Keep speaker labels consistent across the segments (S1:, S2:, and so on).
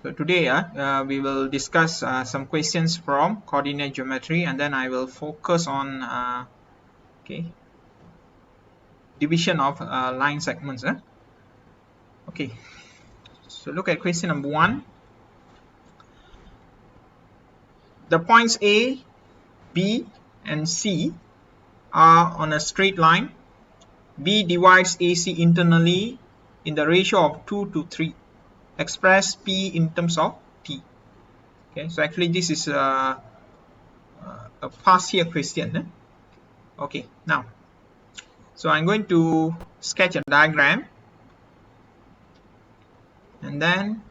S1: So today we will discuss some questions from coordinate geometry, and then I will focus on division of line segments. Okay, so look at question number 1. The points A, B and C are on a straight line. B divides AC internally in the ratio of 2 to 3. Express P in terms of T. Okay, so actually this is a past year question. Okay, now, so I'm going to sketch a diagram, and then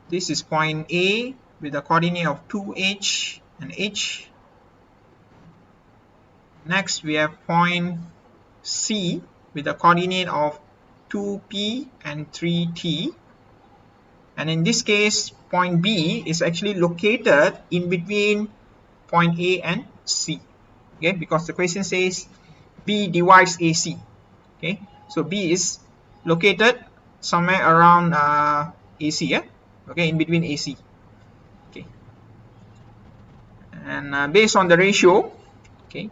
S1: this is point A with a coordinate of 2h and h. Next we have point C with a coordinate of 2p and 3t, and in this case point B is actually located in between point A and C, okay, because the question says B divides AC. Okay, so B is located somewhere around AC, okay, in between AC. Okay, and based on the ratio, okay,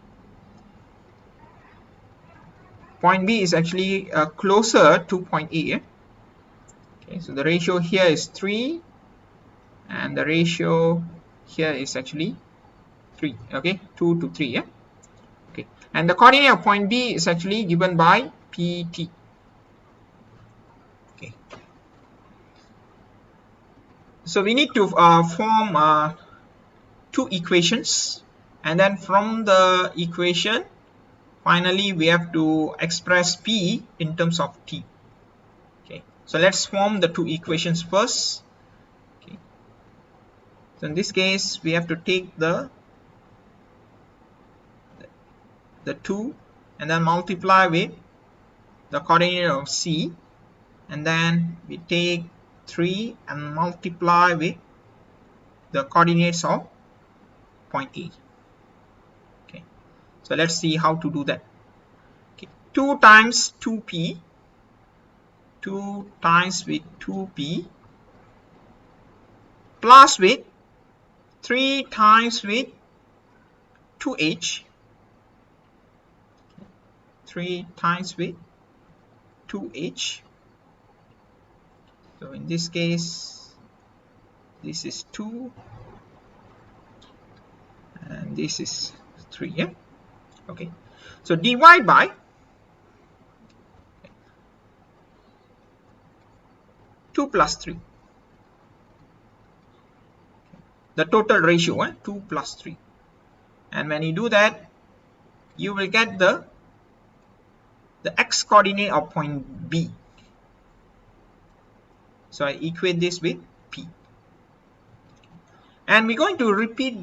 S1: point B is actually closer to point A. Okay, so the ratio here is 3, and the ratio here is actually 3. Okay, 2 to 3. Okay, and the coordinate of point B is actually given by PT. Okay, so we need to form 2 equations, and then from the equation finally we have to express P in terms of T. Okay, so let's form the 2 equations first. Okay, so in this case we have to take the 2 and then multiply with the coordinate of C, and then we take 3 and multiply with the coordinates of point A. Okay, so let's see how to do that. Okay, 2 times 2p, 2 times with 2p, plus with 3 times with 2h, 3 times with 2h. So in this case this is 2 and this is 3. Okay, so divide by 2 plus 3, the total ratio 2 plus 3, and when you do that you will get the x coordinate of point B. So I equate this with P, and we're going to repeat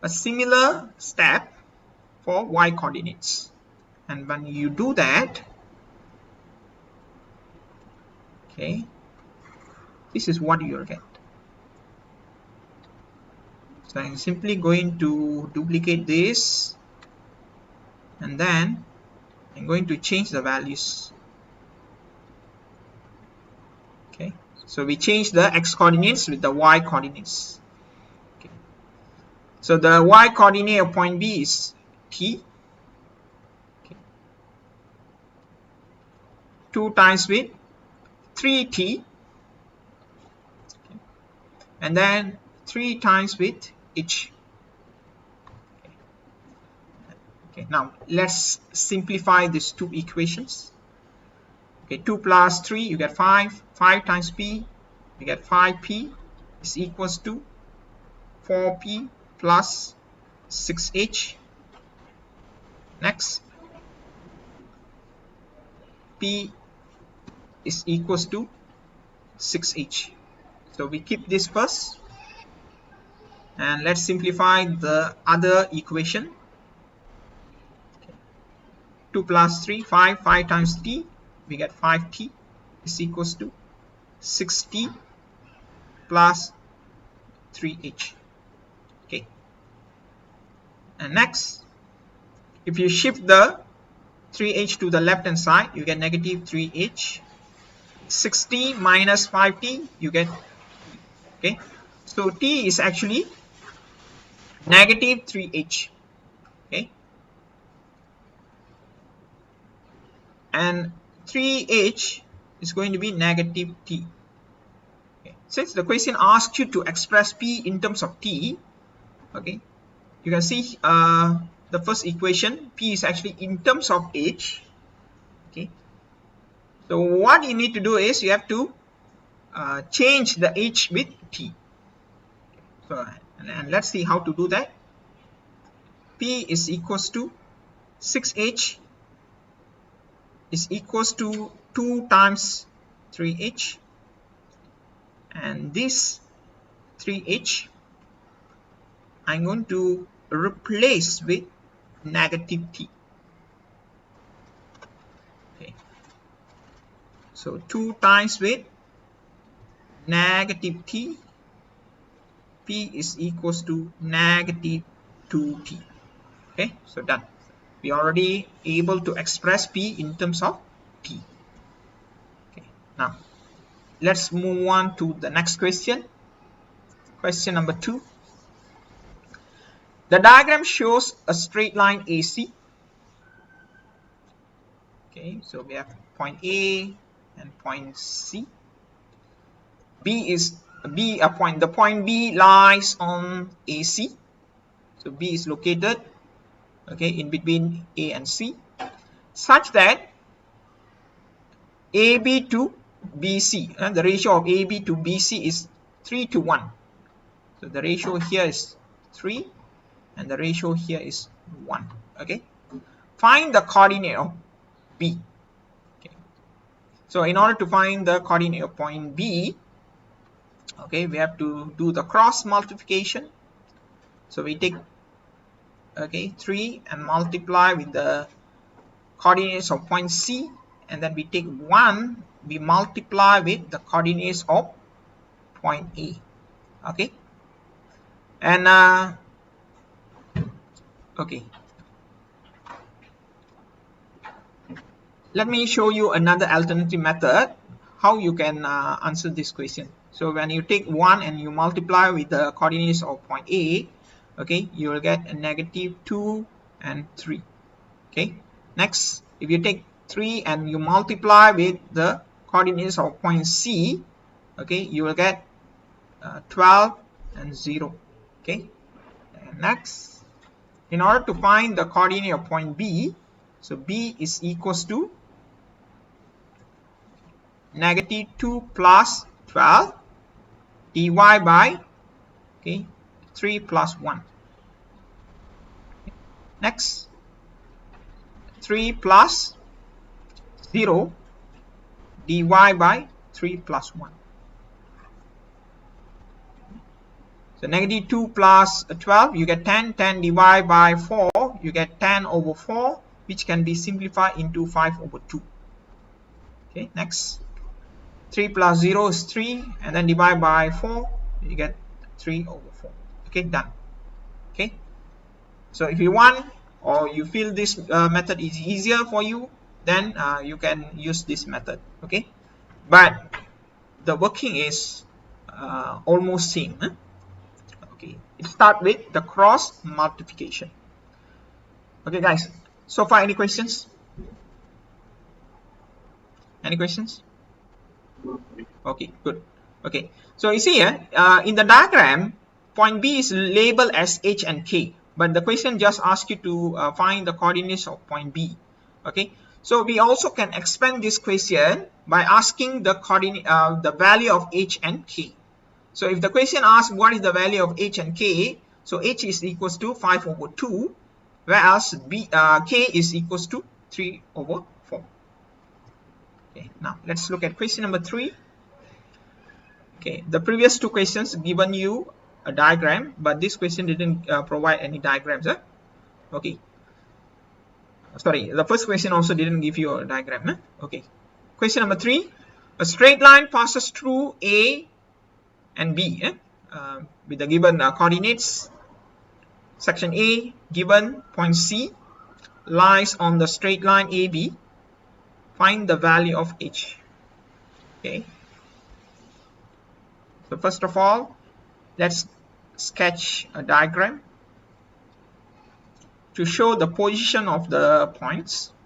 S1: a similar step for y coordinates, and when you do that, okay, this is what you'll get. So I'm simply going to duplicate this, and then I'm going to change the values. Okay, so we change the x coordinates with the y coordinates. Okay, so the y coordinate of point B is T. Okay, 2 times with 3t, okay, and then 3 times with h. Okay, now let's simplify these 2 equations. Okay, 2 plus 3 you get 5, 5 times p you get 5p is equals to 4p plus 6h. Next, p is equals to 6h. So we keep this first, and let's simplify the other equation. Okay. 2 plus 3, 5, 5 times t, we get 5t is equals to 6t plus 3h. Okay, and next, if you shift the 3h to the left hand side, you get negative 3h. 6t minus 5t, you get t. Okay, so t is actually negative 3h. Okay, and 3h is going to be negative t. Okay. Since the question asks you to express p in terms of t, okay, you can see the first equation, p is actually in terms of h. Okay, so what you need to do is you have to change the h with t. So and let's see how to do that. P is equals to 6h is equals to 2 times 3h, and this 3h I'm going to replace with negative t. Okay, so 2 times with negative t, p is equals to negative 2t. Okay, so done. We are already able to express p in terms of t. Okay, now let's move on to the next question. Question number 2. The diagram shows a straight line AC. Okay, so we have point A and point C. B is a point. The point B lies on AC. So B is located, okay, in between A and C, such that AB to BC, the ratio of AB to BC is 3 to 1. So the ratio here is 3 and the ratio here is 1. Okay, find the coordinate of B. Okay, so in order to find the coordinate of point B, okay, we have to do the cross multiplication. So we take, okay, 3 and multiply with the coordinates of point C, and then we take 1, we multiply with the coordinates of point A. Okay, and okay, let me show you another alternative method how you can answer this question. So when you take 1 and you multiply with the coordinates of point A, okay, you will get a negative 2 and 3. Okay, next, if you take 3 and you multiply with the coordinates of point C, okay, you will get 12 and 0. Okay, and next, in order to find the coordinate of point B, so B is equals to negative 2 plus 12 divided by, okay, 3 plus 1. Next, 3 plus 0 divided by 3 plus 1. So negative 2 plus 12, you get 10. 10 divided by 4, you get 10 over 4, which can be simplified into 5 over 2. Okay, next, 3 plus 0 is 3, and then divide by 4, you get 3 over 4. Okay, done. Okay, so if you want, or you feel this method is easier for you, then you can use this method. Okay, but the working is almost same. Okay, it start with the cross multiplication. Okay, guys, so far any questions? Any questions? Okay, good. Okay, so you see here in the diagram, point B is labeled as H and K, but the question just asks you to find the coordinates of point B. Okay, so we also can expand this question by asking the coordinate, the value of H and K. So if the question asks what is the value of H and K, so H is equals to 5 over 2, whereas K is equals to 3 over 4. Okay, now let's look at question number 3. Okay, the previous two questions given you a diagram, but this question didn't provide any diagrams. Okay, sorry, the first question also didn't give you a diagram. Okay, question number 3. A straight line passes through A and B with the given coordinates. Section A given point C lies on the straight line AB. Find the value of H. Okay, so first of all, let's sketch a diagram to show the position of the points.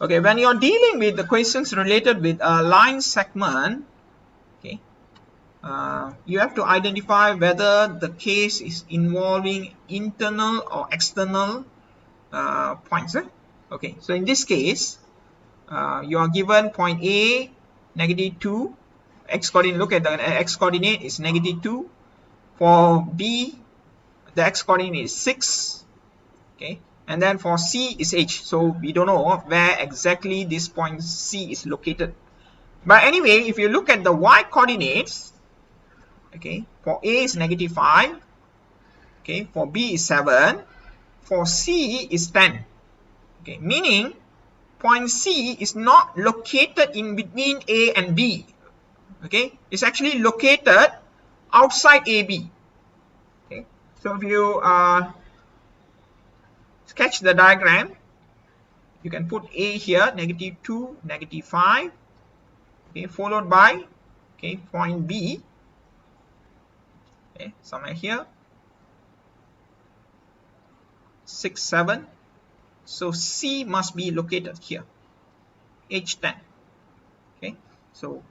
S1: Okay, when you're dealing with the questions related with a line segment, okay, you have to identify whether the case is involving internal or external points. Okay, so in this case, you are given point A, -2, x coordinate, look at the x coordinate is -2. For B, the x coordinate is 6. Okay, and then for C is H. So we don't know where exactly this point C is located. But anyway, if you look at the y coordinates, okay, for A is -5, okay, for B is 7, for C is 10. Okay, meaning point C is not located in between A and B. Okay, it's actually located outside AB. Okay, so if you sketch the diagram, you can put A here, -2, -5, okay, followed by, okay, point B, okay, somewhere here, 6, 7. So C must be located here, H10. Okay, so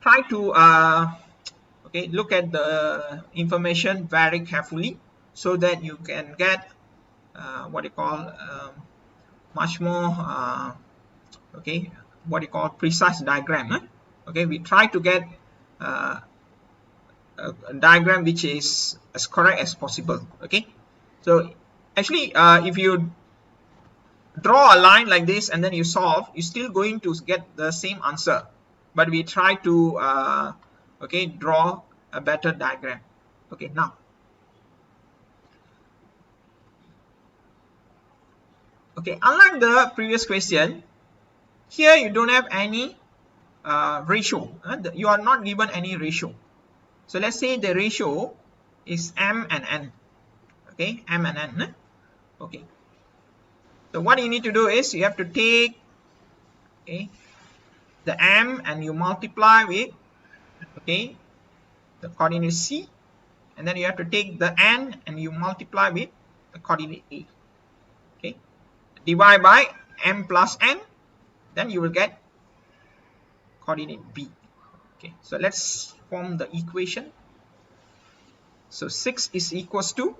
S1: try to okay, look at the information very carefully so that you can get what you call much more okay, what you call precise diagram. Okay, we try to get a diagram which is as correct as possible. Okay, so actually if you draw a line like this and then you solve, you're still going to get the same answer, but we try to okay, draw a better diagram. Okay, now okay, unlike the previous question, here you don't have any ratio. You are not given any ratio. So let's say the ratio is m and n. Okay, m and n. Okay, so what you need to do is you have to take, okay, the m and you multiply with, okay, the coordinate c, and then you have to take the n and you multiply with the coordinate a. Okay, divide by m plus n, then you will get coordinate b. Okay, so let's form the equation. So 6 is equals to,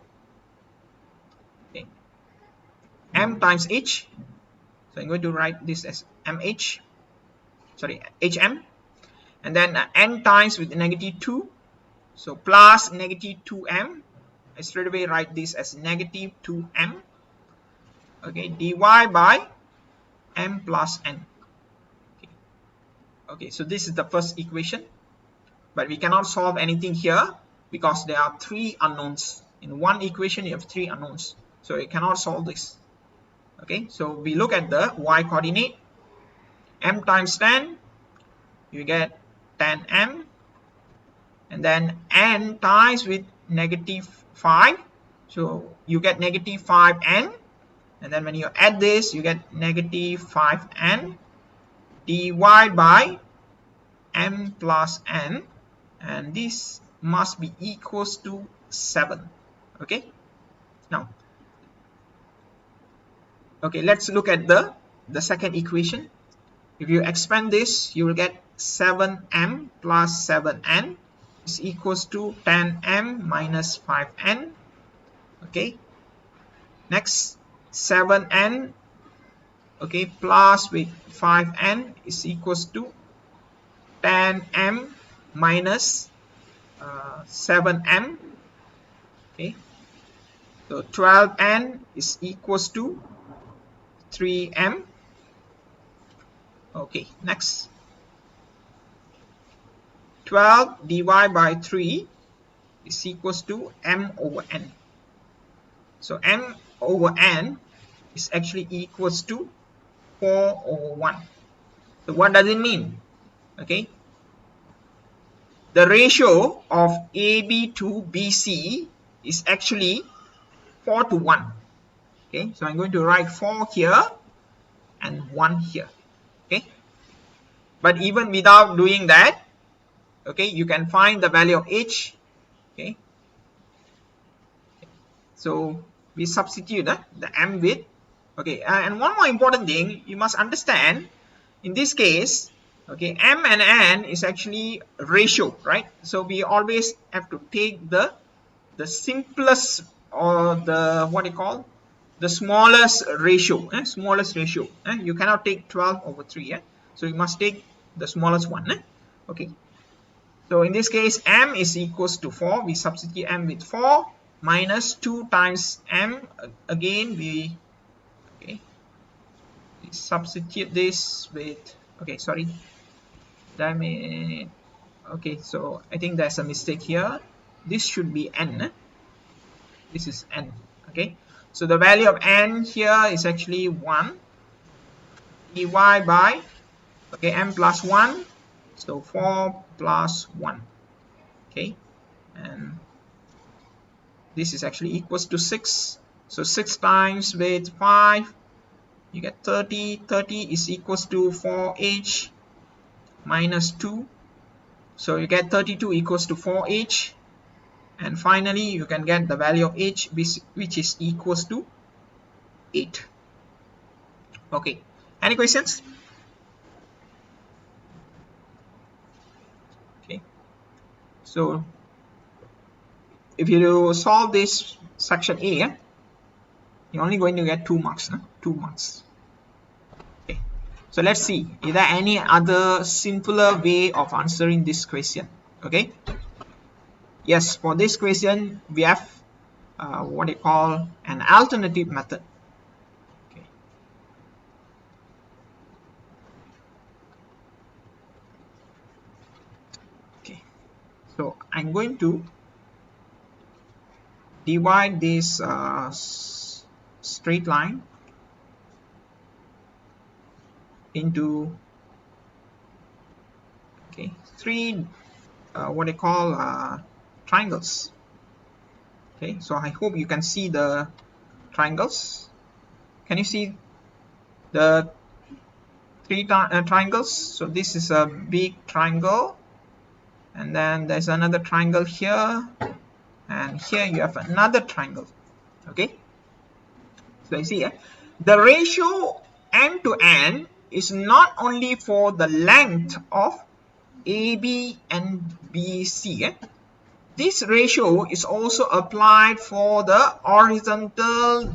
S1: okay, m times h. So I'm going to write this as mh, sorry, hm, and then n times with -2. So plus -2m. I straight away write this as -2m. Okay, dy by m plus n. Okay. Okay, so this is the first equation, but we cannot solve anything here because there are 3 unknowns. In one equation you have 3 unknowns, so you cannot solve this. Okay, so we look at the y coordinate. M times 10, you get 10m, and then n times with -5, so you get -5n, and then when you add this you get -5n, dy by m plus n, and this must be equals to 7. Okay, now okay, let's look at the second equation. If you expand this, you will get 7m plus 7n is equals to 10m minus 5n. Okay, next 7n, okay, plus with 5n is equals to 10m minus 7m. Okay, so 12n is equals to 3m. Okay, next 12 divided by 3 is equals to m over n. So m over n is actually equals to 4 over 1. So what does it mean? Okay, the ratio of AB to BC is actually 4 to 1. Okay, so I'm going to write 4 here and 1 here. Okay, But even without doing that, okay, you can find the value of h. Okay, so we substitute the m with, okay, and one more important thing you must understand in this case, okay, m and n is actually ratio, right? So we always have to take the simplest, or the what you call, the smallest ratio, smallest ratio. You cannot take 12/3, so you must take the smallest one. Okay, so in this case m is equals to 4. We substitute m with 4 minus 2 times m. Again we, okay, we substitute this with, okay, sorry, damn it. Okay, so I think there's a mistake here. This should be n. This is n. Okay, so the value of n here is actually 1 dy by, okay, m plus 1, so 4 plus 1. Okay, and this is actually equals to 6. So 6 times with 5, you get 30. 30 is equals to 4h minus 2. So you get 32 equals to 4h. And finally, you can get the value of h, which is equals to 8. Okay, any questions? Okay, so if you solve this section A, you're only going to get 2 marks. 2 marks. Okay, so let's see, is there any other simpler way of answering this question? Okay, yes, for this question we have what you call an alternative method. Okay, okay, so I'm going to divide this straight line into, okay, 3 what they call triangles. Okay, so I hope you can see the triangles. Can you see the 3 triangles? So this is a big triangle, and then there's another triangle here, and here you have another triangle. Okay, so you see the ratio n to n is not only for the length of AB and BC. This ratio is also applied for the horizontal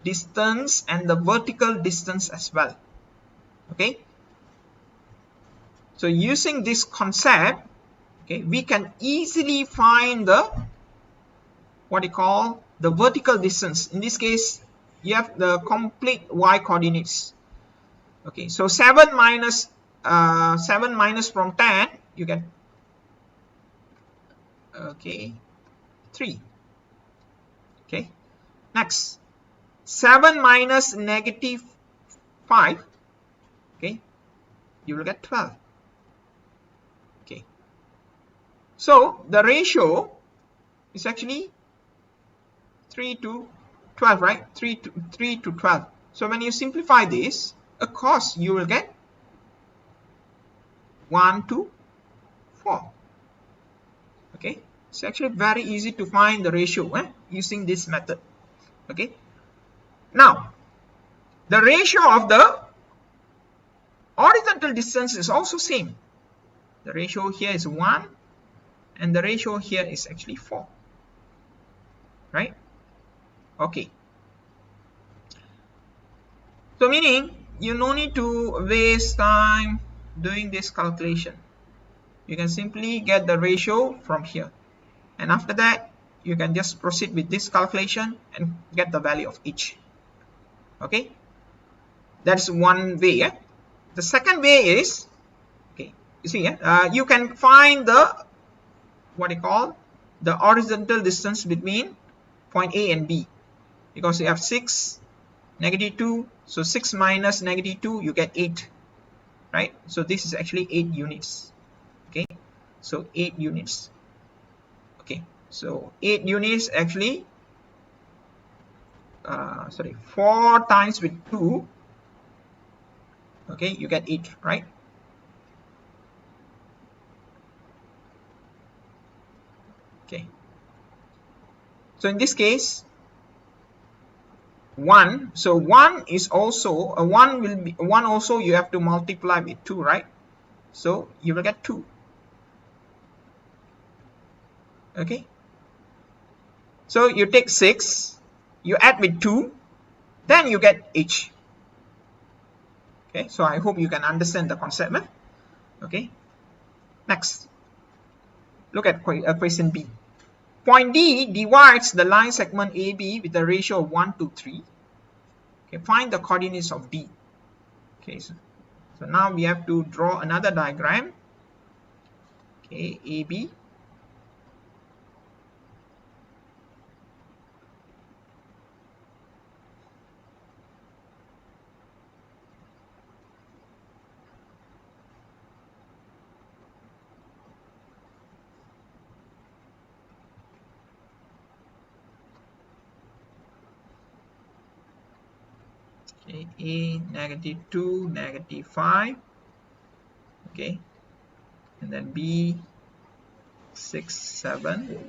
S1: distance and the vertical distance as well. Okay, so using this concept, okay, we can easily find the what you call the vertical distance. In this case, you have the complete y coordinates. Okay, so 7 minus from 10, you get, okay, 3. Okay, next 7 minus negative 5, okay, you will get 12. Okay, so the ratio is actually 3 to 12, right? 3 to 12. So when you simplify this, of course you will get 1 to 4. Okay, it's actually very easy to find the ratio using this method. Okay, now the ratio of the horizontal distance is also same. The ratio here is 1, and the ratio here is actually 4, right? Okay, so meaning you no need to waste time doing this calculation. You can simply get the ratio from here, and after that you can just proceed with this calculation and get the value of each. Okay, that's one way. The second way is, okay, you see, you can find the what you call the horizontal distance between point A and B, because you have 6, -2, so 6 minus -2, you get 8, right? So this is actually 8 units. Okay, so 8 units. Okay, so 8 units actually, sorry, 4 times with 2, okay, you get 8, right? Okay, so in this case 1, so 1 is also a 1 will be 1 also you have to multiply with 2, right? So you will get 2. Okay, so you take 6, you add with 2, then you get h. Okay, so I hope you can understand the concept. Okay, next look at question B. Point D divides the line segment AB with a ratio of 1 to 3. Okay, find the coordinates of D. Okay, so now we have to draw another diagram. Okay, AB. Okay, A -2, -5. Okay, and then B 6, 7.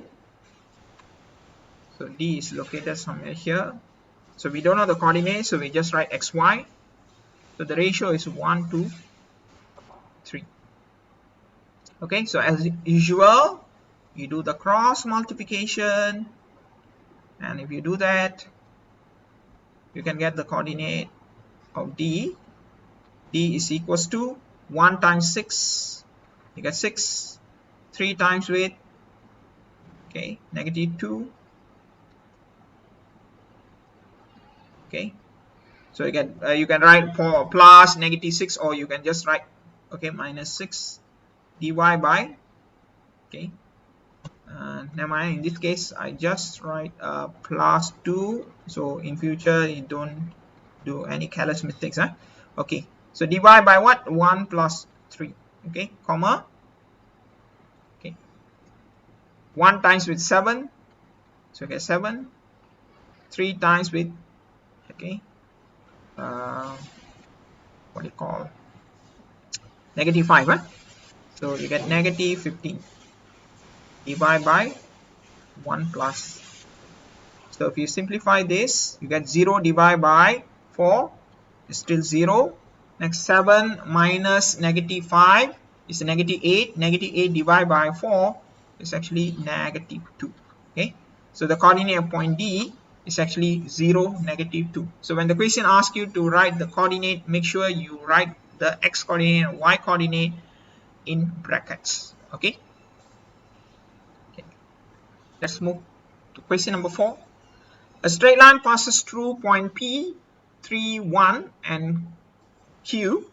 S1: So D is located somewhere here. So we don't know the coordinates, so we just write xy. So the ratio is 1 to 3. Okay, so as usual, you do the cross multiplication, and if you do that, you can get the coordinate of D. D is equals to 1 times 6, you get 6, 3 times with, okay, -2. Okay, so you can write for plus -6, or you can just write, okay, -6 dy by, okay, never mind, in this case I just write plus 2, so in future you don't do any careless mistakes. Okay, so divide by what? 1 plus 3. Okay, comma, okay, 1 times with 7, so you get 7, 3 times with, okay, what do you call, -5, so you get -15. Divide by 1 plus. So if you simplify this, you get 0 divided by 4 is still 0. Next 7 minus -5 is -8. -8 divided by 4 is actually -2. Okay, so the coordinate of point D is actually 0, -2. So when the question asks you to write the coordinate, make sure you write the x coordinate and y coordinate in brackets. Okay, let's move to question number 4. A straight line passes through point P, 3, 1 and Q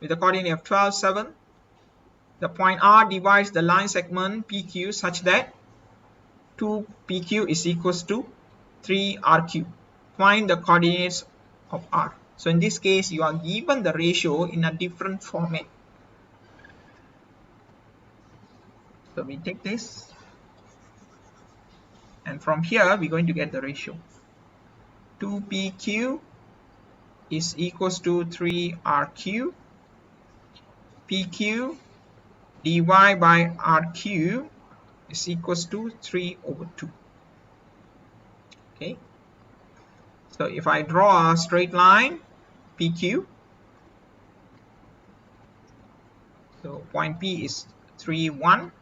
S1: with a coordinate of 12, 7. The point R divides the line segment PQ such that 2PQ is equals to 3RQ. Find the coordinates of R. So in this case, you are given the ratio in a different format. So we take this, and from here we're going to get the ratio. 2PQ is equals to 3RQ. PQ dy by RQ is equals to 3 over 2. Okay, so if I draw a straight line PQ, so point P is 3, 1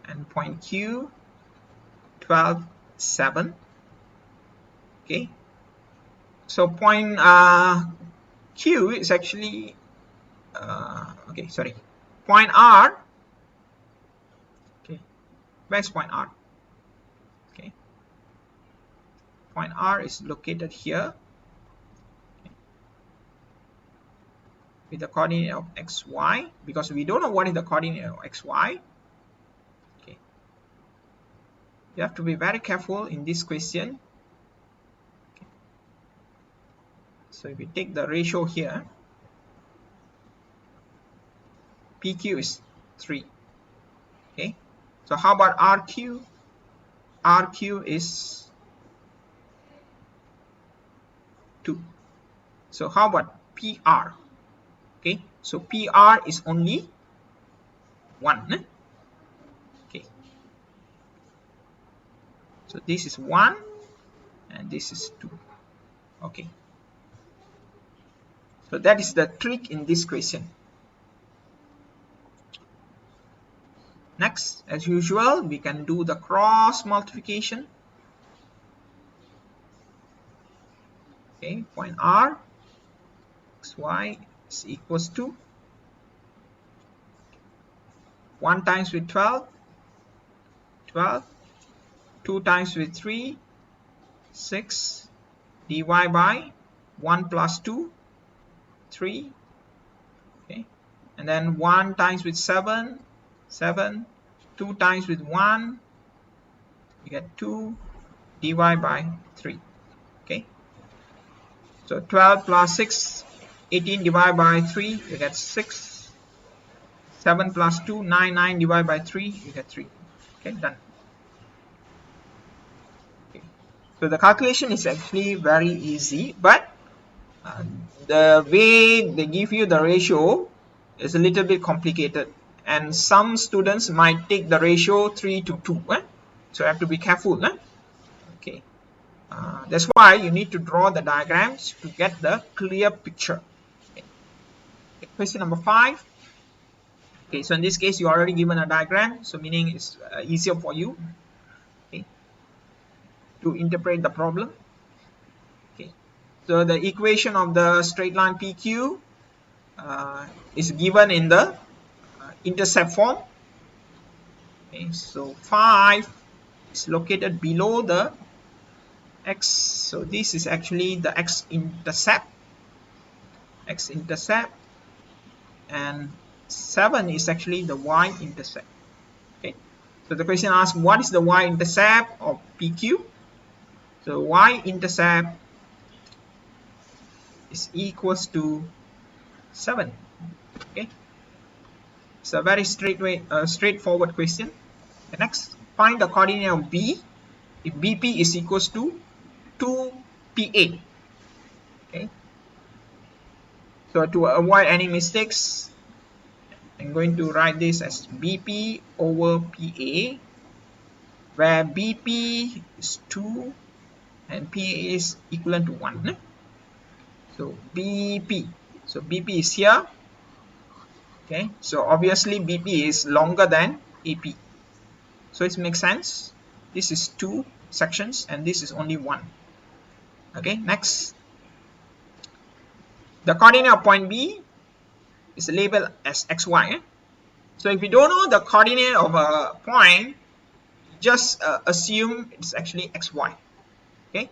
S1: and point Q 12, 7. Okay, so point Q is actually okay, sorry, point R. Okay, where's point R? Okay, point R is located here, okay, with the coordinate of xy, because we don't know what is the coordinate of xy. Okay, you have to be very careful in this question. Okay. So if we take the ratio here, PQ is 3. Okay, so how about RQ? RQ is 2. So how about PR? Okay, so PR is only 1. Okay, So this is 1 and this is 2. Okay, so that is the trick in this question. Next, as usual, we can do the cross multiplication. Okay, point R, xy is equals to 1 times with 12, 12, 2 times with 3, 6, dy by 1 plus 2, 3, okay, and then 1 times with 7, 7, 2 times with 1, you get 2, dy by 3, okay. So 12 plus 6, 18 divided by 3, you get 6, 7 plus 2, 9, 9 divided by 3, you get 3, okay, done. Okay. So the calculation is actually very easy, but the way they give you the ratio is a little bit complicated, and some students might take the ratio 3 to 2, so you have to be careful. Okay, that's why you need to draw the diagrams to get the clear picture. Okay. Okay, question number 5. Okay, so in this case you already given a diagram, so meaning it's easier for you, okay, to interpret the problem. Okay, so the equation of the straight line PQ is given in the intercept form. Okay, so 5 is located below the x, so this is actually the x-intercept, and 7 is actually the y-intercept. Okay, so the question asks, what is the y-intercept of PQ? So y-intercept is equals to 7. Okay, it's a very straightforward question. The next, find the coordinate of B if BP is equals to 2PA. Okay, so to avoid any mistakes, I'm going to write this as BP over PA, where BP is 2 and PA is equivalent to 1. So BP, so BP is here. Okay, so obviously BP is longer than AP, so it makes sense. This is 2 sections and this is only 1. Okay, next, the coordinate of point B is labeled as xy. So if you don't know the coordinate of a point, just assume it's actually xy. Okay.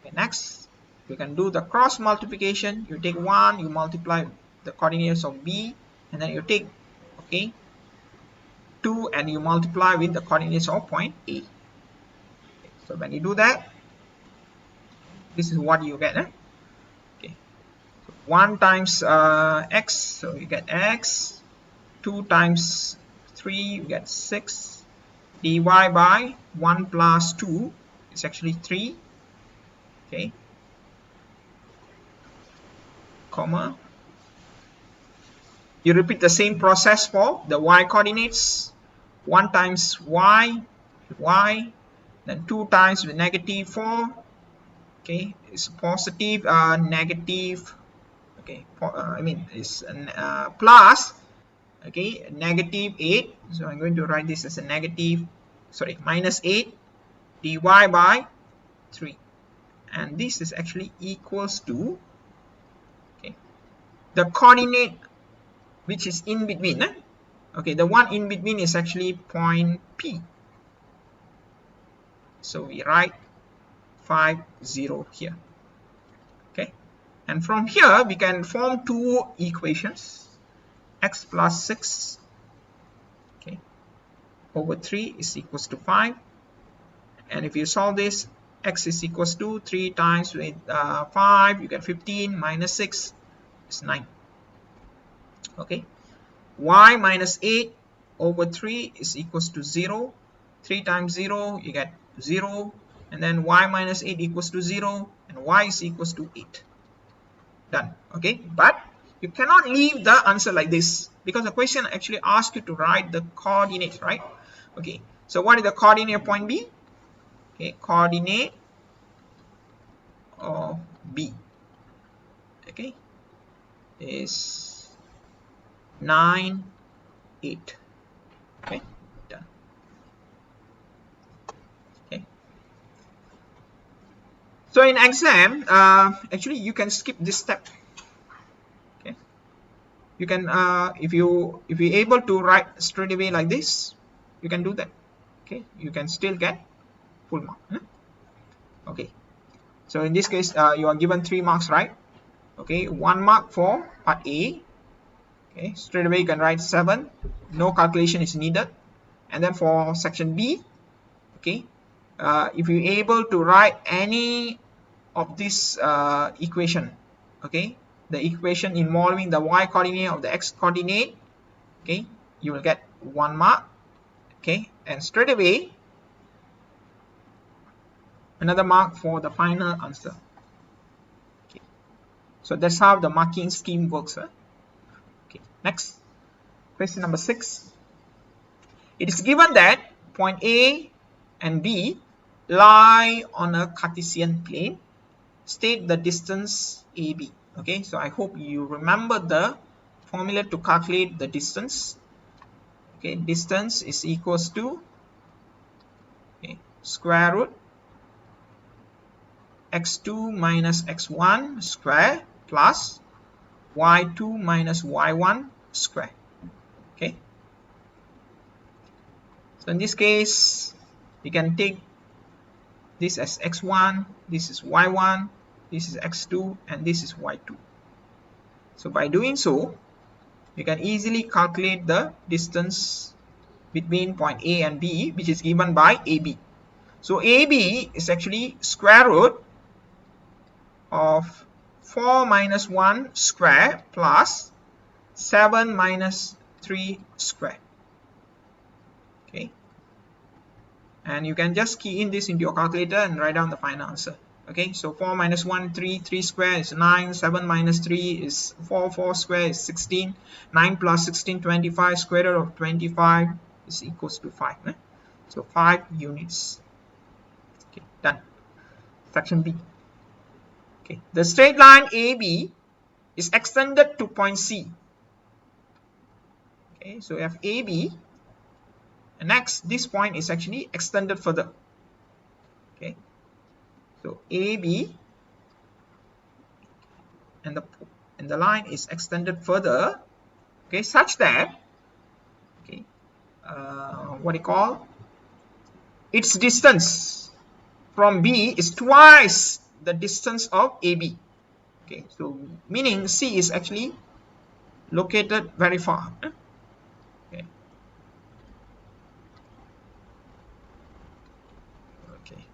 S1: Okay, next you can do the cross multiplication. You take 1, you multiply the coordinates of B, and then you take, okay, 2 and you multiply with the coordinates of point A. Okay, so when you do that, this is what you get. Okay, so 1 times x, so you get x. 2 times 3, you get 6. Dy by 1 plus 2 is actually 3. Okay, comma, you repeat the same process for the y coordinates. 1 times y, then 2 times with negative 4. Okay, it's positive, negative, okay, I mean it's plus, okay, negative 8, so I'm going to write this as a negative, sorry, minus 8 dy by 3, and this is actually equals to, okay, the coordinate which is in between. Okay, the one in between is actually point P, so we write 5, 0 here. Okay, and from here we can form two equations. X plus 6, okay, over 3 is equals to 5, and if you solve this, x is equals to 3 times with 5, you get 15, minus 6 is 9. Okay, y minus 8 over 3 is equals to 0. 3 times 0, you get 0, and then y minus 8 equals to 0, and y is equals to 8. Done. Okay, but you cannot leave the answer like this, because the question actually asks you to write the coordinates, right? Okay, So what is the coordinate of point B? Okay, coordinate of B, okay, is 9, 8. Okay, done. Okay. So in exam, actually you can skip this step. Okay, you can if you're able to write straight away like this, you can do that. Okay, you can still get full mark. Okay, so in this case, you are given 3 marks, right? Okay, 1 mark for part A. Okay, straight away you can write 7. No calculation is needed. And then for section B, okay, if you're able to write any of this equation, okay, the equation involving the y coordinate of the x coordinate, okay, you will get 1 mark. Okay, and straight away another mark for the final answer. Okay, so that's how the marking scheme works. Okay, next, question number 6. It is given that point A and B lie on a Cartesian plane. State the distance AB. Okay, so I hope you remember the formula to calculate the distance. Okay, distance is equals to, okay, square root x2 minus x1 square plus y2 minus y1 square. Okay, so in this case, you can take this as x1, this is y1, this is x2, and this is y2. So by doing so, you can easily calculate the distance between point A and B, which is given by AB. So AB is actually square root of 4 minus 1 square plus 7 minus 3 square. Okay, and you can just key in this into your calculator and write down the final answer. Okay, so 4 minus 1, 3, 3 square is 9, 7 minus 3 is 4, 4 square is 16, 9 plus 16, 25, square root of 25 is equals to 5. So 5 units. Okay, done. Section B. Okay, the straight line AB is extended to point C. Okay, so we have AB, and next this point is actually extended further. Okay, so AB and the line is extended further, okay, such that, okay, what do you call, its distance from B is twice the distance of AB. Okay, so meaning C is actually located very far. Okay. Okay,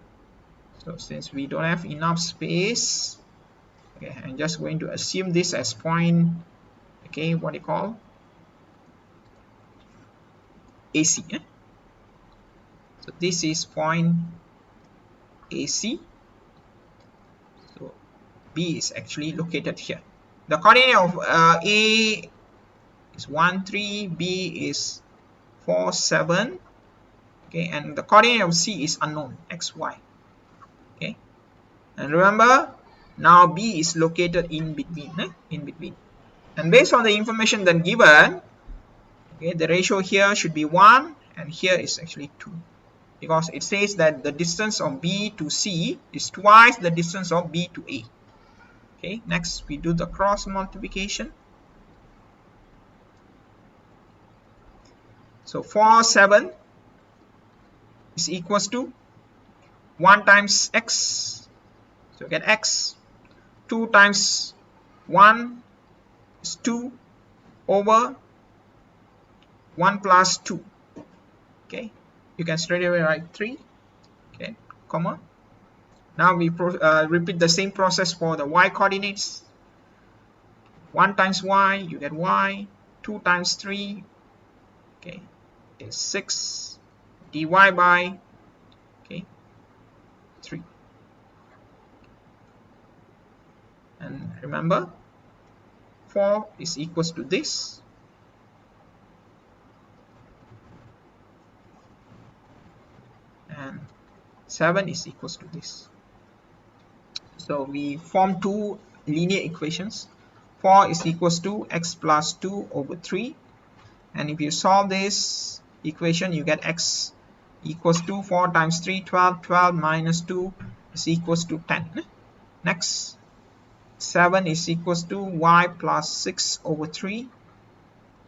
S1: so since we don't have enough space, okay, I'm just going to assume this as point, okay, what do you call, AC. So this is point AC. So B is actually located here. The coordinate of A is 1, 3, B is 4, 7. Okay, and the coordinate of C is unknown, x, y. Okay, and remember, now B is located in between, and based on the information then given, okay, the ratio here should be 1 and here is actually 2, because it says that the distance of B to C is twice the distance of B to A. Okay, next we do the cross multiplication. So 4, 7 is equals to 1 times x, so you get x, 2 times 1 is 2 over 1 plus 2. Okay, you can straight away write 3. Okay, comma. Now we repeat the same process for the y coordinates. 1 times y, you get y. 2 times 3, okay, is 6 dy by, okay, 3. And remember, 4 is equals to this. 7 is equals to this. So we form two linear equations. 4 is equals to x plus 2 over 3. And if you solve this equation, you get x equals to 4 times 3, 12. 12 minus 2 is equals to 10. Next, 7 is equals to y plus 6 over 3.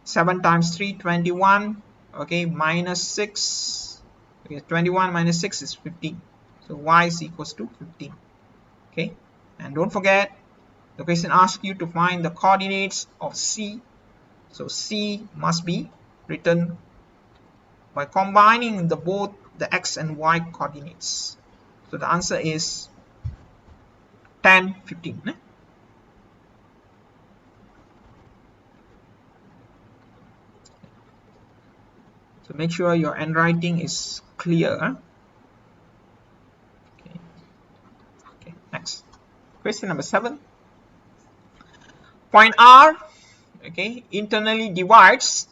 S1: 7 times 3, 21. Okay, minus 6. Okay, 21 minus 6 is 15. So y is equals to 15. Okay, and don't forget, the question asks you to find the coordinates of C. So C must be written by combining both the x and y coordinates. So the answer is 10, 15. So make sure your handwriting is clear. Okay, next. Question number 7. Point R, okay, internally divides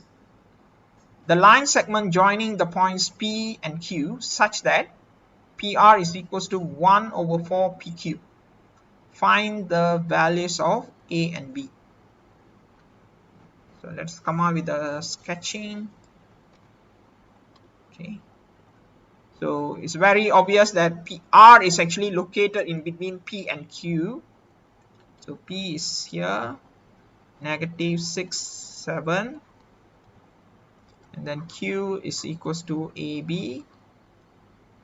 S1: the line segment joining the points P and Q such that PR is equals to 1 over 4 PQ. Find the values of A and B. So let's come up with the sketching. Okay. So it's very obvious that PR is actually located in between P and Q. So P is here, negative 6, 7. And then Q is equals to AB.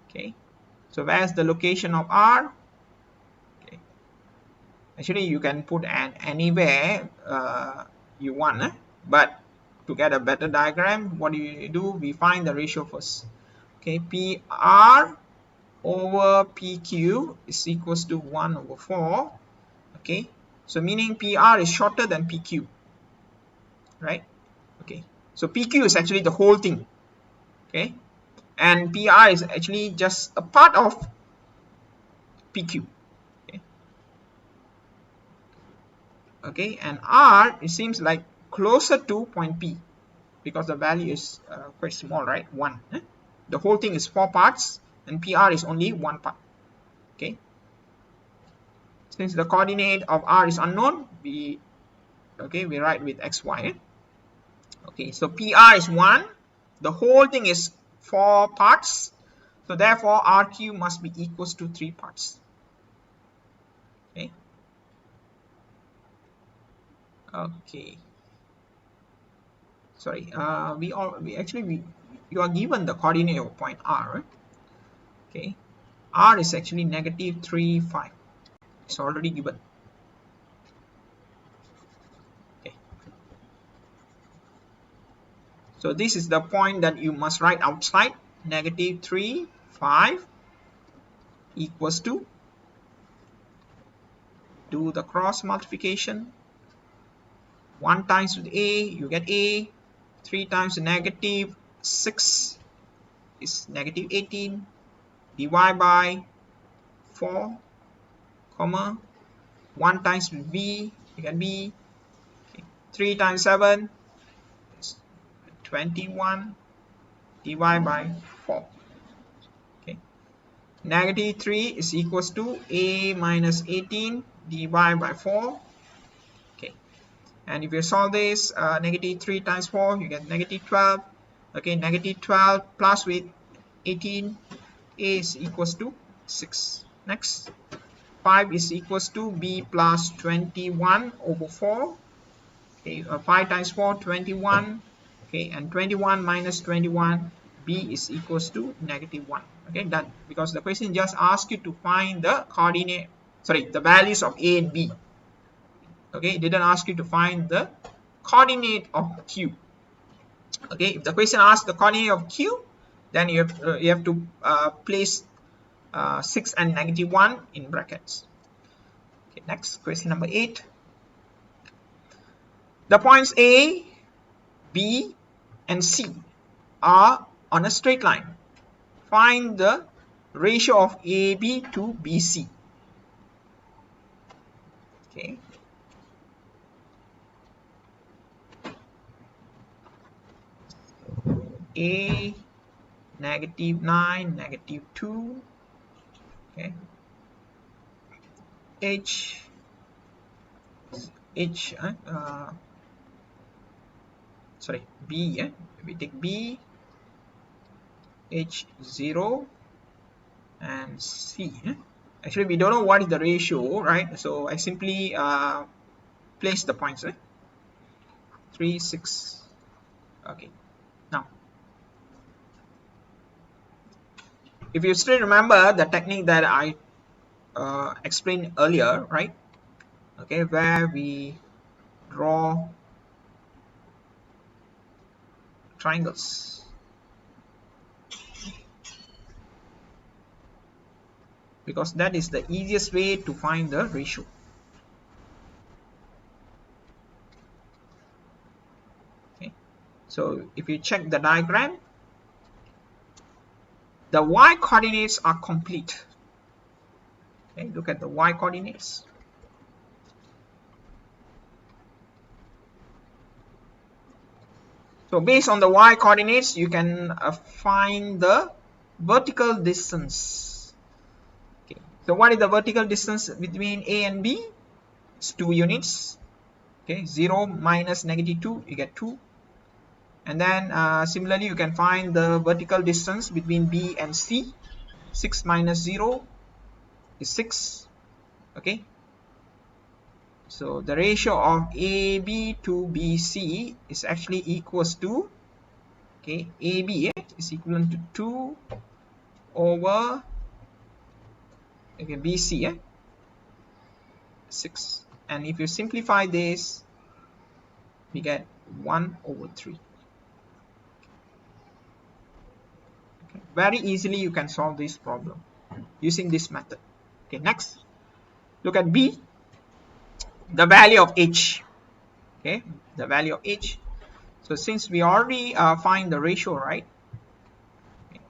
S1: Okay. So where's the location of R? Okay. Actually, you can put anywhere you want, but to get a better diagram, what do? We find the ratio first. Okay, PR over PQ is equals to 1 over 4. Okay, so meaning PR is shorter than PQ, right? Okay, so PQ is actually the whole thing. Okay, and PR is actually just a part of PQ. Okay, and R, it seems like closer to point P because the value is quite small, right? 1. The whole thing is 4 parts and PR is only 1 part. Okay, since the coordinate of R is unknown, we write with xy. Okay, so PR is 1, the whole thing is 4 parts, so therefore RQ must be equals to 3 parts. Okay, okay, sorry, you are given the coordinate of point R, right? Okay, R is actually negative 3, 5. It's already given. Okay, so this is the point that you must write outside. Negative 3, 5 equals to, do the cross multiplication. 1 times with A, you get A. 3 times negative 6 is negative 18. Divide by 4, comma. 1 times with B, you get B. Okay. 3 times 7 is 21. Divide by 4. Okay. Negative 3 is equals to A minus 18 divided by 4. Okay. And if you solve this, negative 3 times 4, you get negative 12. Okay, negative 12 plus with 18, A is equals to 6. Next, 5 is equals to B plus 21 over 4. Okay, 5 times 4, 21. Okay, and 21 minus 21, B is equals to negative 1. Okay, done. Because the question just asks you to find the coordinate, sorry, the values of A and B. Okay, it didn't ask you to find the coordinate of Q. Okay, if the question asks the coordinate of Q, then you have to place 6 and negative 1 in brackets. Okay, next, question number 8. The points A, B, and C are on a straight line. Find the ratio of AB to BC. Okay. A, negative 9, negative 2. Okay, h h sorry, b, we take b, h0 and c. Actually we don't know what is the ratio, right? So I simply place the points, 3 6. Okay, now if you still remember the technique that I explained earlier, right? Okay, where we draw triangles, because that is the easiest way to find the ratio. Okay, so if you check the diagram, the y coordinates are complete. Okay, look at the y coordinates. So based on the y coordinates, you can find the vertical distance. Okay, so what is the vertical distance between A and B? It's 2 units. Okay, 0 minus negative 2, you get 2. And then similarly, you can find the vertical distance between B and C. 6 minus 0 is 6. Okay, so the ratio of AB to BC is actually equals to, okay, AB is equivalent to 2 over, okay, BC, 6. And if you simplify this, we get 1 over 3. Okay. Very easily you can solve this problem using this method. Okay, next, look at B, the value of H. Okay, the value of H. So since we already find the ratio, right, okay,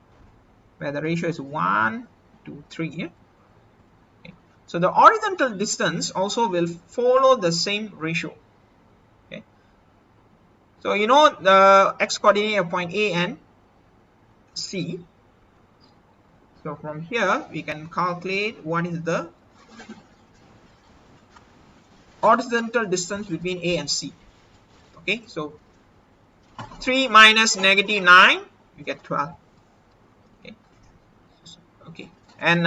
S1: where the ratio is 1 to 3, okay. So the horizontal distance also will follow the same ratio. Okay, so you know the x coordinate of point A and C. So from here we can calculate what is the horizontal distance between A and C. Okay, so 3 minus negative 9, you get 12. Okay, okay, and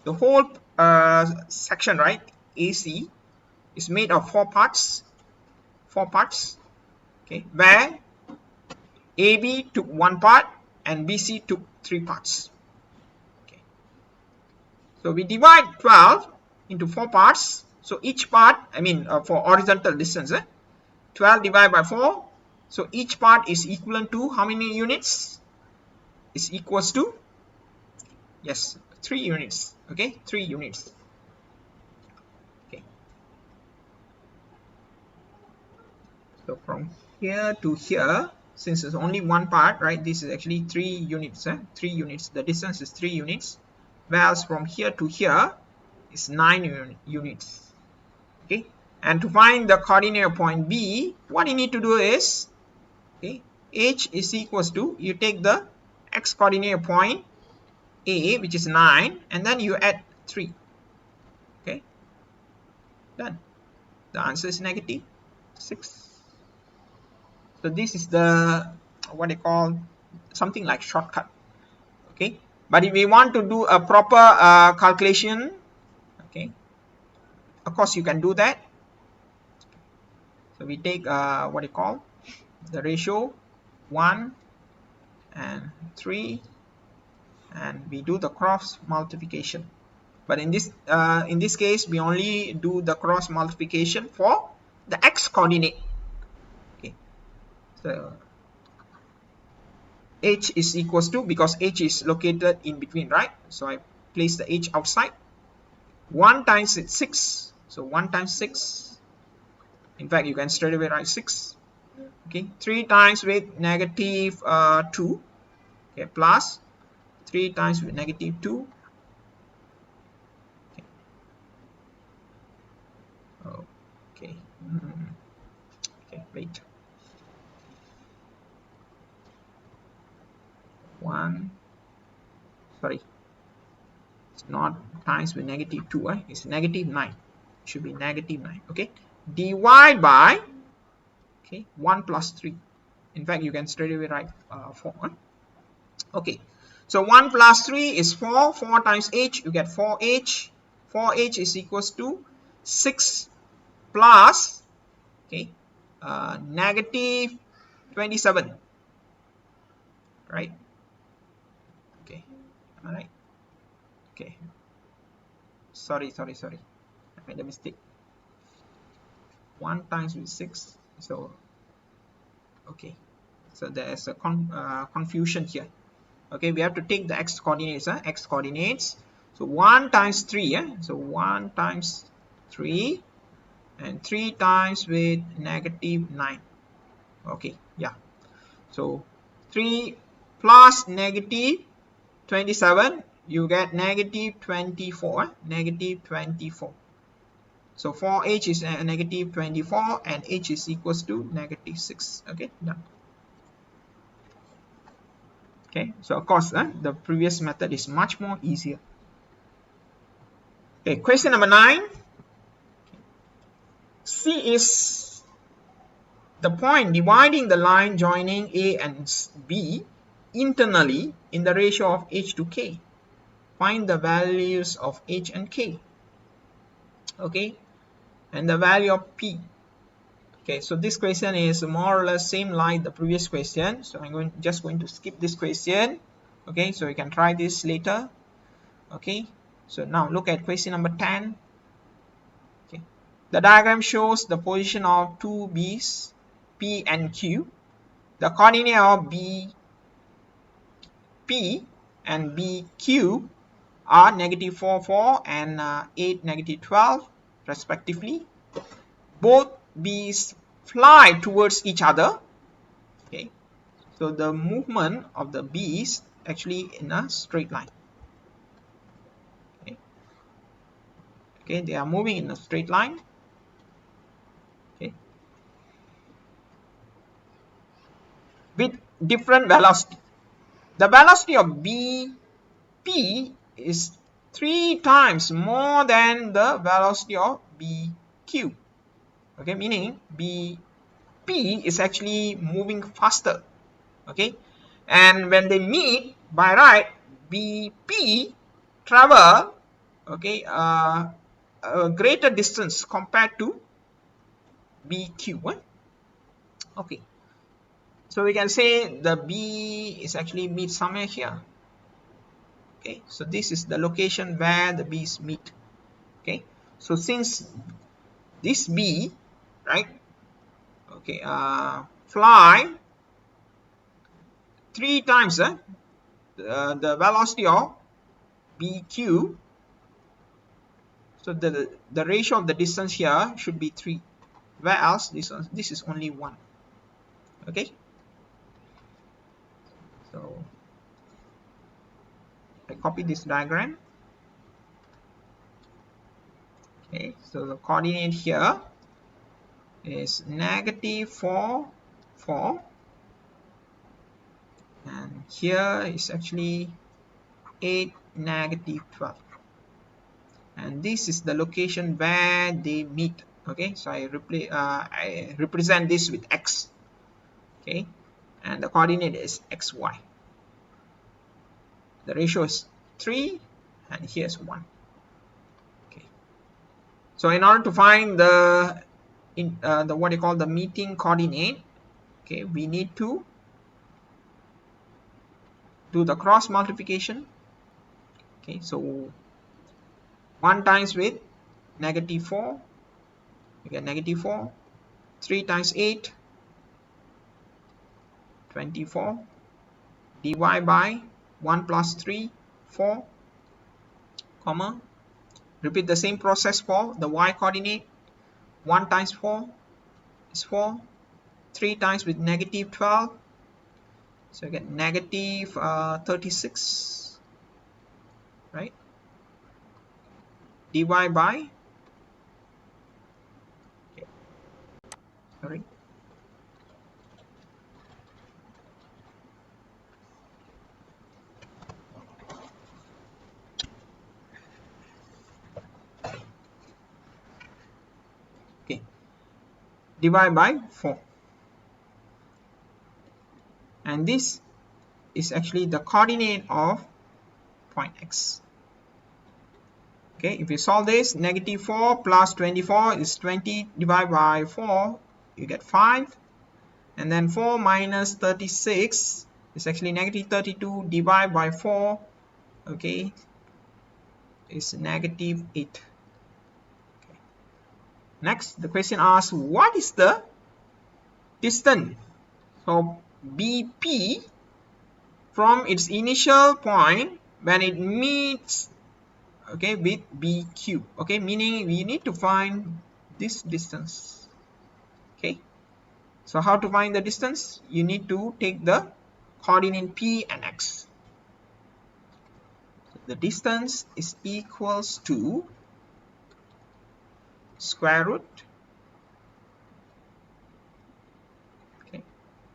S1: the whole section, right, AC is made of 4 parts. 4 parts. Okay, where AB took 1 part and BC took 3 parts. Okay, so we divide 12 into 4 parts. So each part, I mean for horizontal distance, 12 divided by 4. So each part is equivalent to how many units? Is equals to, yes, 3 units. Okay, 3 units. Okay, so from here to here, since it's only one part, right, this is actually 3 units. 3 units. The distance is 3 units. Whereas from here to here is 9 units. Okay, and to find the coordinate of point B, what you need to do is, okay, H is equals to, you take the x coordinate of point A, which is 9, and then you add 3. Okay, done. The answer is negative 6. So this is the, what they call, something like shortcut. Okay, but if we want to do a proper calculation, okay, of course you can do that. So we take what they call the ratio 1 and 3, and we do the cross multiplication. But in this case, we only do the cross multiplication for the x coordinate. Okay, so h is equals to, because h is located in between, right? So I place the h outside. 1 times 6, so 1 times 6. In fact, you can straight away write 6. Okay, 3 times with negative 2. Okay, plus 3 times with negative 2. Okay, okay. Okay, wait. 1, sorry, not times with -2, it's -9, should be -9. Okay, divide by, okay, 1 plus 3. In fact, you can straight away write 4. Okay, so 1 plus 3 is 4. 4 times h, you get 4h. 4h is equals to 6 plus, okay, -27, right? Okay, all right. Okay, sorry, I made a mistake. 1 times with 6, so okay, so there's a confusion here. Okay, we have to take the x coordinates, x coordinates. So 1 times 3, so 1 times 3 and 3 times with -9. Okay, yeah, so 3 plus -27, you get -24, -24. So 4h is -24 and h is equals to -6. Okay, done. Okay, so of course the previous method is much more easier. Okay, question number 9. C is the point dividing the line joining A and B internally in the ratio of h to k. Find the values of h and k. Okay, and the value of p. Okay, so this question is more or less same like the previous question, so I'm just going to skip this question. Okay, so you can try this later. Okay, so now look at question number 10. Okay, the diagram shows the position of two B's, P and Q. The coordinate of B P and BQ are -4, 4 and 8, -12 respectively. Both B's fly towards each other. Okay, so the movement of the B's actually in a straight line. Okay, okay, they are moving in a straight line. Okay, with different velocity. The velocity of BP is 3 times more than the velocity of BQ. Okay, meaning BP is actually moving faster. Okay, and when they meet by right, BP travel, okay, a greater distance compared to BQ. Okay, so we can say the B is actually meet somewhere here. Okay, so this is the location where the B's meet. Okay, so since this B, right, okay, fly 3 times the velocity of BQ, so the ratio of the distance here should be 3, where else this is only 1. Okay, so I copy this diagram. Okay, so the coordinate here is -4, 4, and here is actually 8, -12, and this is the location where they meet. Okay, so I represent this with x. Okay, and the coordinate is xy. The ratio is 3 and here's 1. Okay, so in order to find the what you call the meeting coordinate, okay, we need to do the cross multiplication. Okay, so 1 times with -4, you get -4. 3 times 8, 24. Divide by 1 plus 3, 4, comma. Repeat the same process for the y coordinate. 1 times 4 is 4. 3 times with -12, so you get -36, right? Divide by, okay, sorry, divided by 4. And this is actually the coordinate of point X. Okay, if you solve this, negative 4 plus 24 is 20 divided by 4, you get 5. And then 4 minus 36 is actually negative 32 divided by 4, okay, is negative 8. Okay. Next, the question asks, what is the distance of BP from its initial point when it meets, okay, with BQ? Okay, meaning we need to find this distance. Okay, so how to find the distance? You need to take the coordinate P and X. The distance is equals to square root, okay,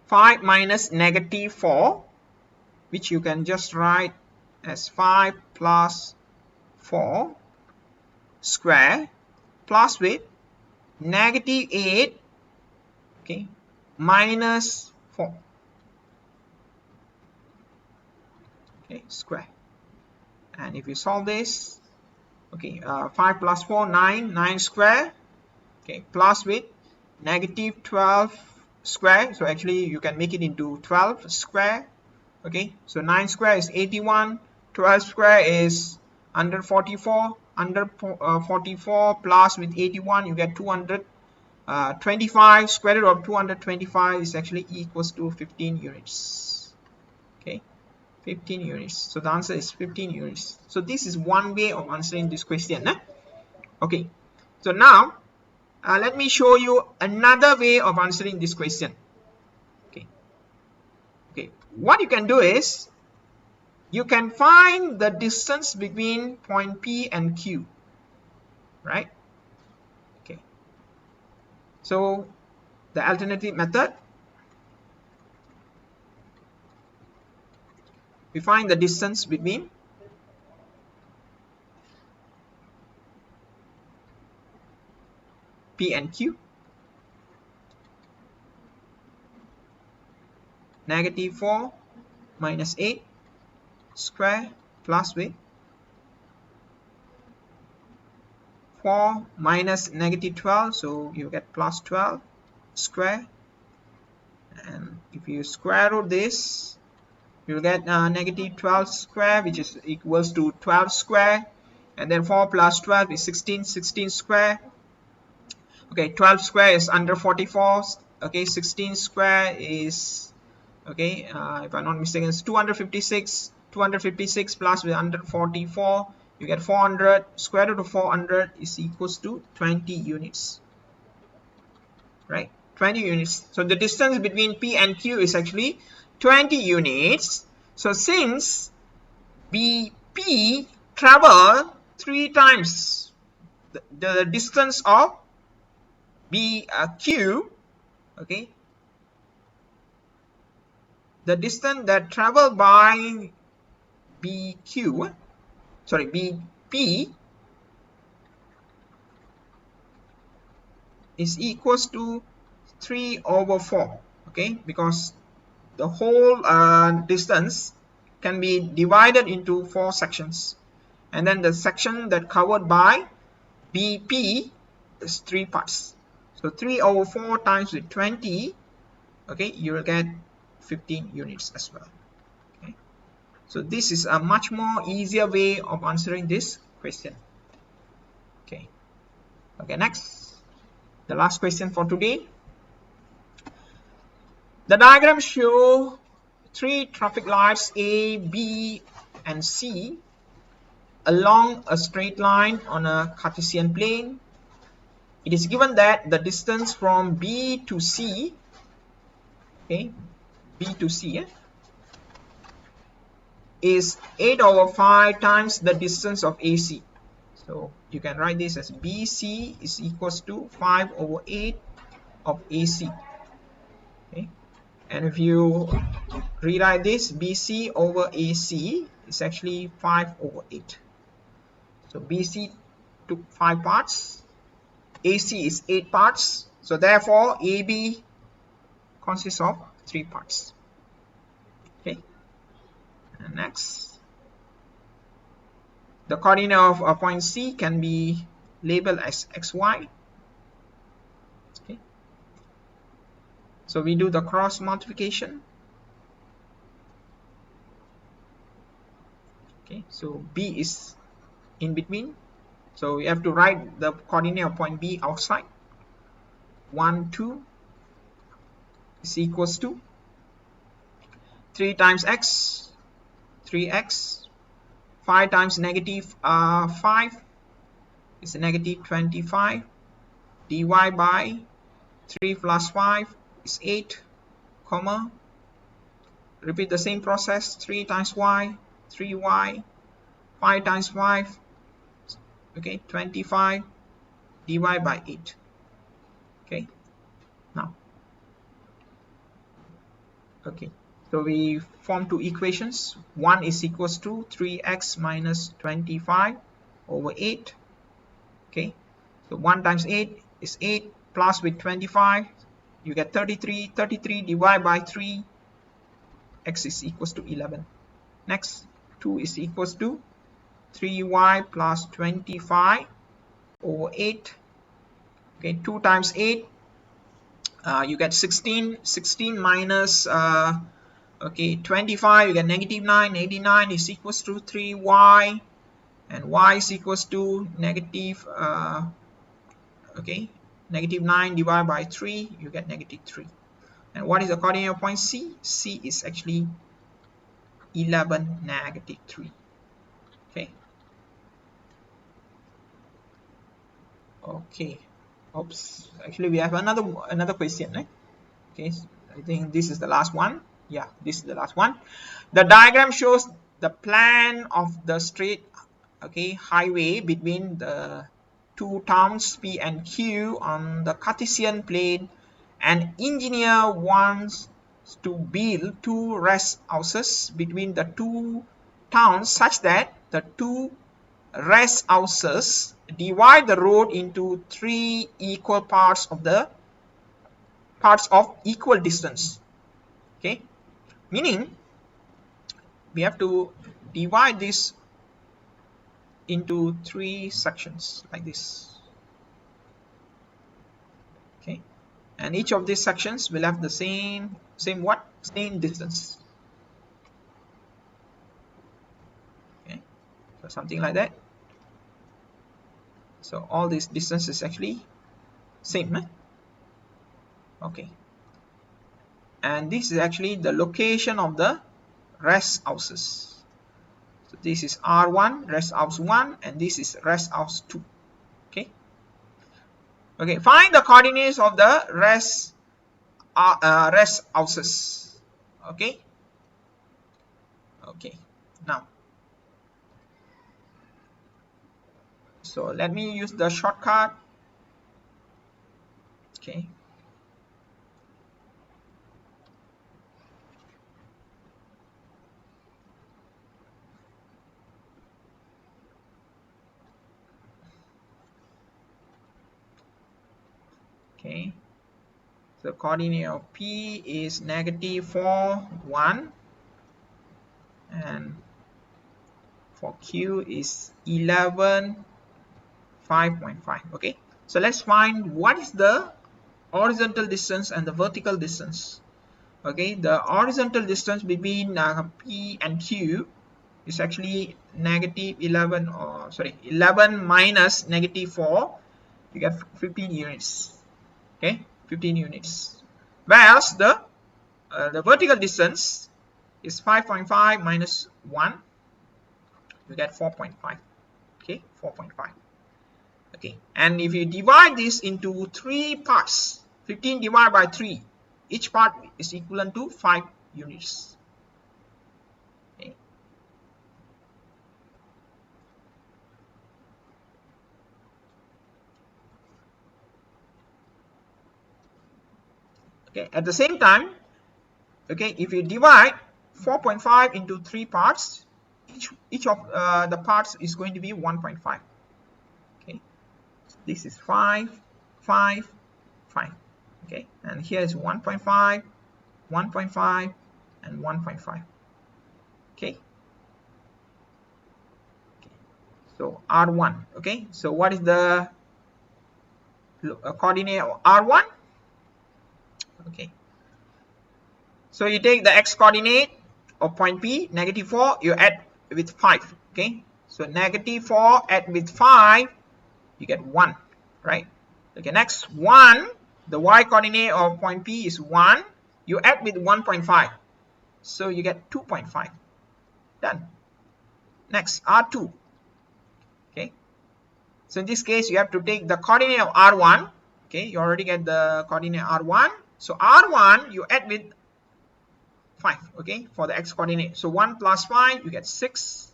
S1: 5 minus negative 4, which you can just write as 5 plus 4 square, plus with negative 8, okay, minus 4, okay, square. And if you solve this, okay, 5 plus 4, 9 square, okay, plus with negative 12 square, so actually you can make it into 12 square, okay, so 9 square is 81, 12 square is 144, 144 plus with 81, you get 225, square root of 225 is actually equals to 15 units, okay, 15 units. So the answer is 15 units. So this is one way of answering this question. Okay, so now let me show you another way of answering this question. Okay, what you can do is you can find the distance between point P and Q, right? Okay, so the alternative method, we find the distance between P and Q. Negative 4 minus 8 square plus with 4 minus negative 12, so you get plus 12 square. And if you square root this, you'll get negative 12 square, which is equals to 12 square. And then 4 plus 12 is 16, 16 square. Okay, 12 square is under 44. Okay, 16 square is, okay, if I'm not mistaken, it's 256. 256 plus with 144, you get 400. Square root of 400 is equals to 20 units, right? 20 units. So the distance between P and Q is actually 20 units. So since BP travel 3 times the distance of BQ, okay, the distance that traveled by BP is equals to 3 over 4, okay, because the whole distance can be divided into 4 sections, and then the section that covered by BP is 3 parts. So 3 over 4 times with 20, okay, you will get 15 units as well. Okay, so this is a much more easier way of answering this question. Okay, next, the last question for today. The diagram shows 3 traffic lights A, B, and C along a straight line on a Cartesian plane. It is given that the distance from B to C, okay, B to C, is 8 over 5 times the distance of AC. So you can write this as BC is equals to 5 over 8 of AC. Okay, and if you rewrite this, BC over AC is actually 5 over 8. So BC took 5 parts, AC is 8 parts, So therefore AB consists of 3 parts. Okay, and next, the coordinate of a point C can be labeled as xy. Okay, so we do the cross multiplication. Okay, so B is in between, so we have to write the coordinate of point B outside. 1 2 is equals to 3 times x, 3x, 5 times negative 5 is negative 25, dy by 3 plus 5 is 8, comma, repeat the same process, 3 times y, 3y, 5 times 5, okay, 25, dy by 8. Okay, now, okay, so we form two equations. One is equals to 3x minus 25 over 8. Okay, so 1 times 8 is 8, plus with 25 you get 33, 33 divided by 3, x is equals to 11. Next, 2 is equals to 3y plus 25 over 8. Okay, 2 times 8 you get 16, 16 minus okay, 25, you get negative 9, 89 is equals to 3y, and y is equals to negative okay, negative 9 divided by 3, you get negative 3. And what is the coordinate of point C? C is actually 11, negative 3. Okay. Okay. Oops. Actually, we have another question, right? Okay. I think this is the last one. Yeah, this is the last one. The diagram shows the plan of the straight, okay, highway between the two towns P and Q on the Cartesian plane. An engineer wants to build two rest houses between the two towns such that the two rest houses divide the road into 3 equal parts of equal distance. Okay, meaning we have to divide this into 3 sections like this. Okay, and each of these sections will have the same distance. Okay, so something like that. So all these distance is actually same, eh? Okay, and this is actually the location of the rest houses. So this is R1, rest house 1, and this is rest house 2. Okay. Okay, find the coordinates of the rest houses. Okay. Okay, now, so let me use the shortcut. Okay, okay, the coordinate of P is negative 4 1, and for Q is 11 5.5. Okay, so let's find what is the horizontal distance and the vertical distance. Okay, the horizontal distance between P and Q is actually negative 11, or sorry, 11 minus negative 4, you get 15 units. Okay, 15 units. Whereas the vertical distance is 5.5 minus 1, you get 4.5. Okay, 4.5. Okay, and if you divide this into 3 parts, 15 divided by 3, each part is equivalent to 5 units. Okay. Okay, at the same time, okay, if you divide 4.5 into 3 parts, each of the parts is going to be 1.5. Okay, this is 5, 5, 5. Okay, and here is 1.5, 1.5, and 1.5. Okay. So R1. Okay, so what is the coordinate of R1? Okay, so you take the x coordinate of point P, -4, you add with 5. Okay, so -4 add with 5, you get 1, right? Okay, next 1, the y coordinate of point P is 1, you add with 1.5, so you get 2.5. Done. Next R2. Okay, so in this case you have to take the coordinate of R1. Okay, you already get the coordinate R1, so R1 you add with 5. Okay, for the x coordinate, so 1 plus 5 you get 6.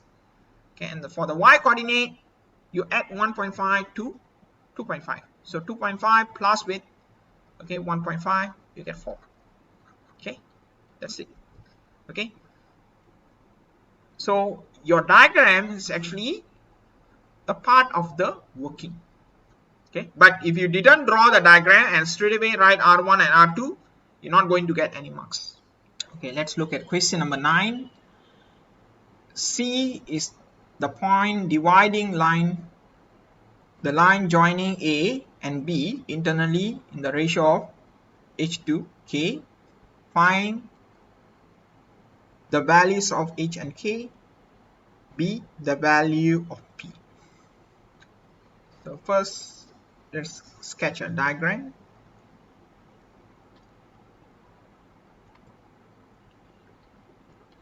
S1: Okay, and for the y coordinate you add 1.5 to 2.5, so 2.5 plus with 1.5, you get 4. Okay, that's it. Okay, so your diagram is actually a part of the working. Okay, but if you didn't draw the diagram and straight away write R1 and R2, you're not going to get any marks. Okay, let's look at question number 9. C is the point dividing line, the line joining A and B internally in the ratio of h to k. Find the values of h and k. B, the value of p. So first, let's sketch a diagram.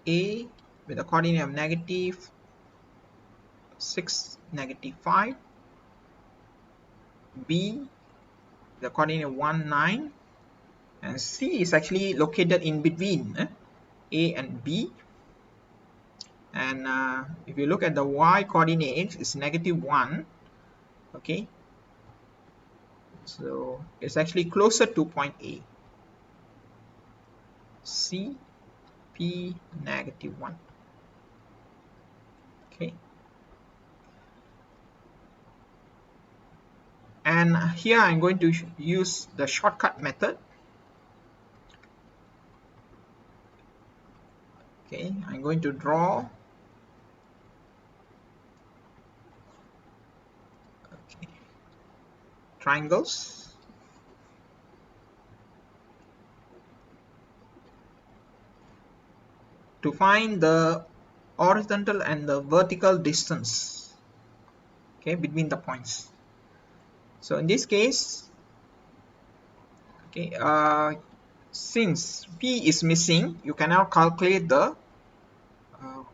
S1: A with a coordinate of -6, -5. B, the coordinate 1, 9. And C is actually located in between A and B. And if you look at the y coordinates, it's -1. Okay, so it's actually closer to point A. C, P, -1. Okay, and here I'm going to use the shortcut method. Okay, I'm going to draw triangles. To find the horizontal and the vertical distance, okay, between the points. So in this case, okay, since P is missing, you cannot calculate the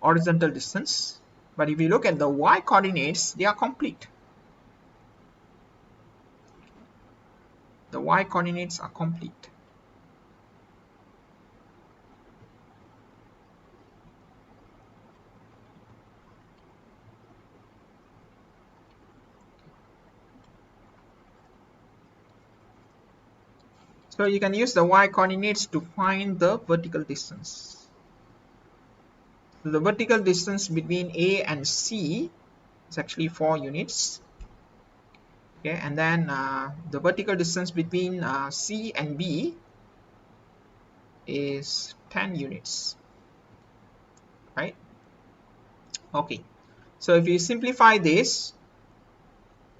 S1: horizontal distance. But if you look at the y coordinates, they are complete. The y coordinates are complete. So you can use the y coordinates to find the vertical distance. So the vertical distance between A and C is actually 4 units. Okay, and then the vertical distance between C and B is 10 units, right? Okay, so if you simplify this,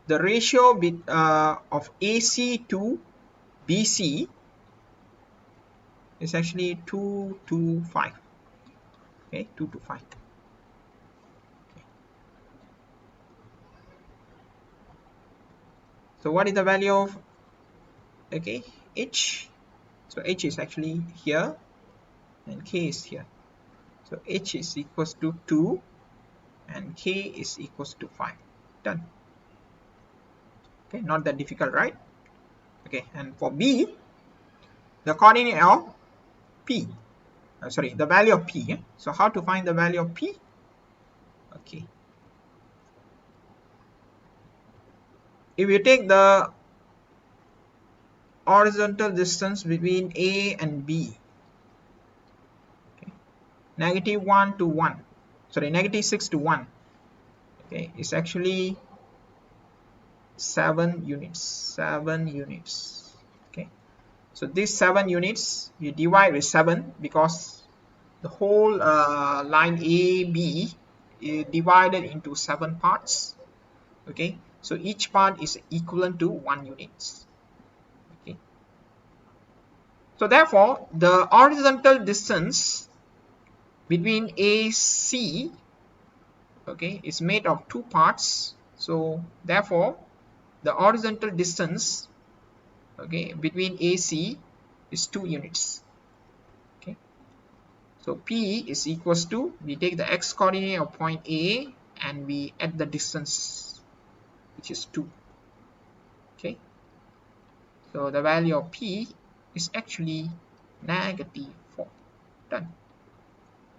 S1: the ratio of AC to BC is actually 2 to 5. Okay, 2 to 5. Okay. So what is the value of h? So h is actually here and k is here. So h is equals to 2 and k is equals to 5. Done. Okay, not that difficult, right? Okay, and for B, the coordinate of P, the value of P. So how to find the value of P? Okay, if you take the horizontal distance between A and B, okay, -1 to 1, sorry, -6 to 1, okay, it's actually 7 units. Okay, So these 7 units you divide with 7 because the whole line AB is divided into 7 parts. Okay, so each part is equivalent to 1 unit. Okay, so therefore the horizontal distance between AC, okay, is made of 2 parts. So therefore the horizontal distance, okay, between AC is 2 units. Okay, so P is equals to, we take the x coordinate of point A and we add the distance, which is 2. Okay, so the value of P is actually -4. Done.